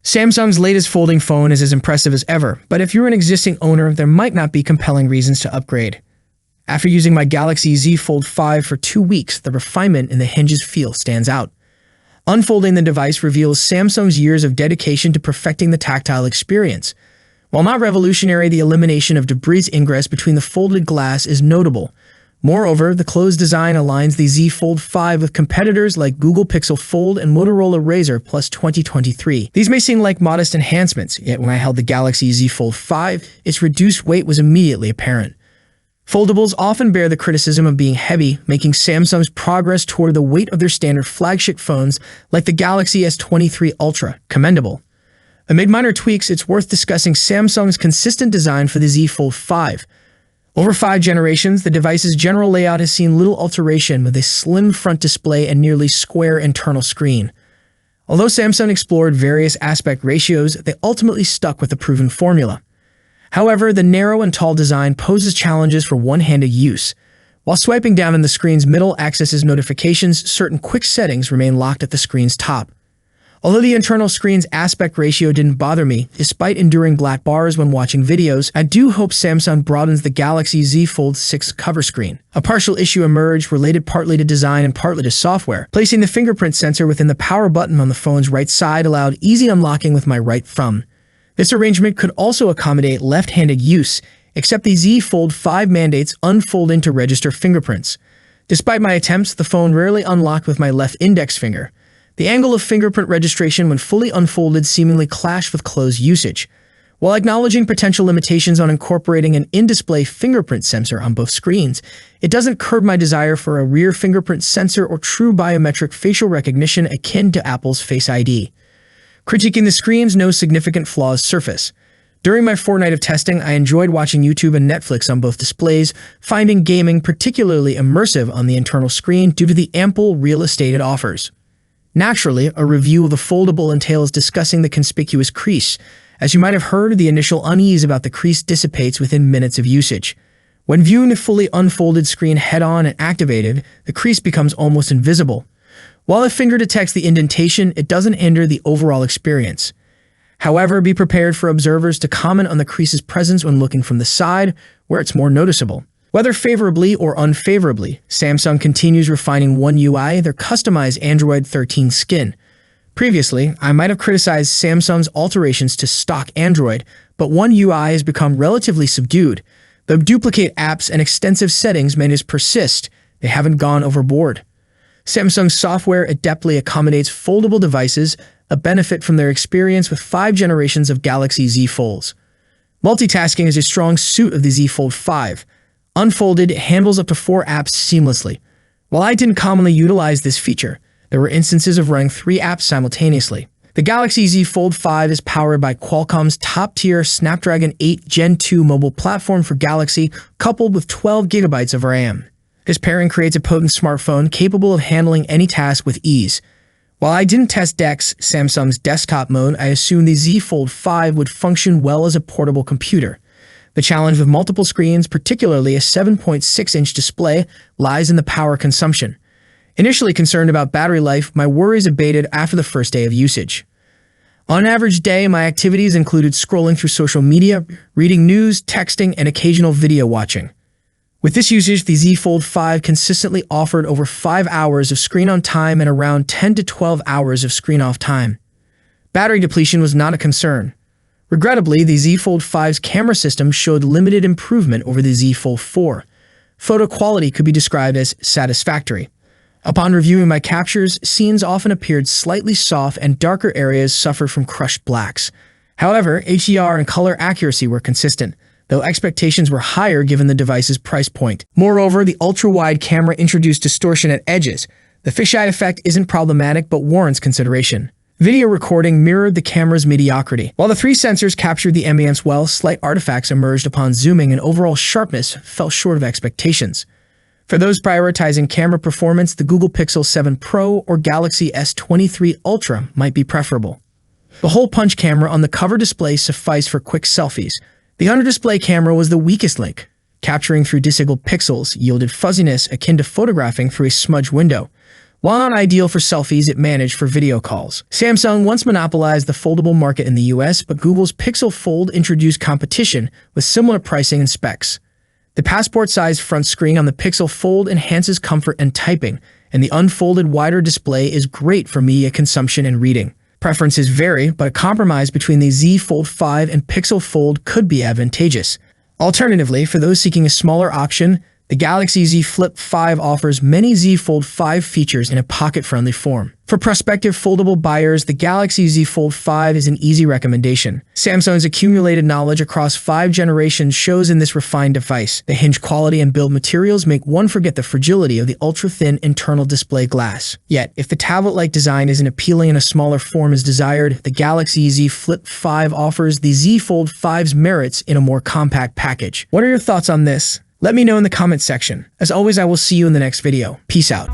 Samsung's latest folding phone is as impressive as ever, but if you're an existing owner, there might not be compelling reasons to upgrade. After using my Galaxy Z Fold 5 for 2 weeks, the refinement in the hinges feel stands out. Unfolding the device reveals Samsung's years of dedication to perfecting the tactile experience. While not revolutionary, the elimination of debris ingress between the folded glass is notable. Moreover, the closed design aligns the Z Fold 5 with competitors like Google Pixel Fold and Motorola Razr Plus 2023. These may seem like modest enhancements, yet when I held the Galaxy Z Fold 5, its reduced weight was immediately apparent. Foldables often bear the criticism of being heavy, making Samsung's progress toward the weight of their standard flagship phones like the Galaxy S23 Ultra commendable. Amid minor tweaks, it's worth discussing Samsung's consistent design for the Z Fold 5. Over 5 generations, the device's general layout has seen little alteration with a slim front display and nearly square internal screen. Although Samsung explored various aspect ratios, they ultimately stuck with the proven formula. However, the narrow and tall design poses challenges for one-handed use. While swiping down in the screen's middle accesses notifications, certain quick settings remain locked at the screen's top. Although the internal screen's aspect ratio didn't bother me, despite enduring black bars when watching videos, I do hope Samsung broadens the Galaxy Z Fold 6 cover screen. A partial issue emerged related partly to design and partly to software. Placing the fingerprint sensor within the power button on the phone's right side allowed easy unlocking with my right thumb. This arrangement could also accommodate left-handed use, except the Z Fold 5 mandates unfolding to register fingerprints. Despite my attempts, the phone rarely unlocked with my left index finger. The angle of fingerprint registration when fully unfolded seemingly clashed with closed usage. While acknowledging potential limitations on incorporating an in-display fingerprint sensor on both screens, it doesn't curb my desire for a rear fingerprint sensor or true biometric facial recognition akin to Apple's Face ID. Critiquing the screen's no significant flaws surface. During my fortnight of testing, I enjoyed watching YouTube and Netflix on both displays, finding gaming particularly immersive on the internal screen due to the ample real estate it offers. Naturally, a review of the foldable entails discussing the conspicuous crease. As you might have heard, the initial unease about the crease dissipates within minutes of usage. When viewing the fully unfolded screen head-on and activated, the crease becomes almost invisible. While a finger detects the indentation, it doesn't hinder the overall experience. However, be prepared for observers to comment on the crease's presence when looking from the side, where it's more noticeable. Whether favorably or unfavorably, Samsung continues refining One UI, their customized Android 13 skin. Previously, I might have criticized Samsung's alterations to stock Android, but One UI has become relatively subdued. Though duplicate apps and extensive settings menus persist, they haven't gone overboard. Samsung's software adeptly accommodates foldable devices, a benefit from their experience with 5 generations of Galaxy Z Folds. Multitasking is a strong suit of the Z Fold 5. Unfolded, it handles up to 4 apps seamlessly. While I didn't commonly utilize this feature, there were instances of running 3 apps simultaneously. The Galaxy Z Fold 5 is powered by Qualcomm's top-tier Snapdragon 8 Gen 2 mobile platform for Galaxy, coupled with 12 GB of RAM. This pairing creates a potent smartphone capable of handling any task with ease. While I didn't test DeX, Samsung's desktop mode, I assumed the Z Fold 5 would function well as a portable computer. The challenge with multiple screens, particularly a 7.6-inch display, lies in the power consumption. Initially concerned about battery life, my worries abated after the first day of usage. On an average day, my activities included scrolling through social media, reading news, texting, and occasional video watching. With this usage, the Z Fold 5 consistently offered over 5 hours of screen-on time and around 10 to 12 hours of screen-off time. Battery depletion was not a concern. Regrettably, the Z Fold 5's camera system showed limited improvement over the Z Fold 4. Photo quality could be described as satisfactory. Upon reviewing my captures, scenes often appeared slightly soft and darker areas suffered from crushed blacks. However, HDR and color accuracy were consistent, though expectations were higher given the device's price point. Moreover, the ultra-wide camera introduced distortionate edges. The fisheye effect isn't problematic but warrants consideration. Video recording mirrored the camera's mediocrity. While the 3 sensors captured the ambience well, slight artifacts emerged upon zooming and overall sharpness fell short of expectations. For those prioritizing camera performance, the Google Pixel 7 Pro or Galaxy S23 Ultra might be preferable. The hole punch camera on the cover display sufficed for quick selfies. The under-display camera was the weakest link. Capturing through disabled pixels yielded fuzziness akin to photographing through a smudge window. While not ideal for selfies, it managed for video calls. Samsung once monopolized the foldable market in the US, but Google's Pixel Fold introduced competition with similar pricing and specs. The passport-sized front screen on the Pixel Fold enhances comfort and typing, and the unfolded wider display is great for media consumption and reading. Preferences vary, but a compromise between the Z Fold 5 and Pixel Fold could be advantageous. Alternatively, for those seeking a smaller option, the Galaxy Z Flip 5 offers many Z Fold 5 features in a pocket-friendly form. For prospective foldable buyers, the Galaxy Z Fold 5 is an easy recommendation. Samsung's accumulated knowledge across 5 generations shows in this refined device. The hinge quality and build materials make one forget the fragility of the ultra-thin internal display glass. Yet, if the tablet-like design isn't appealing in a smaller form as desired, the Galaxy Z Flip 5 offers the Z Fold 5's merits in a more compact package. What are your thoughts on this? Let me know in the comments section. As always, I will see you in the next video. Peace out.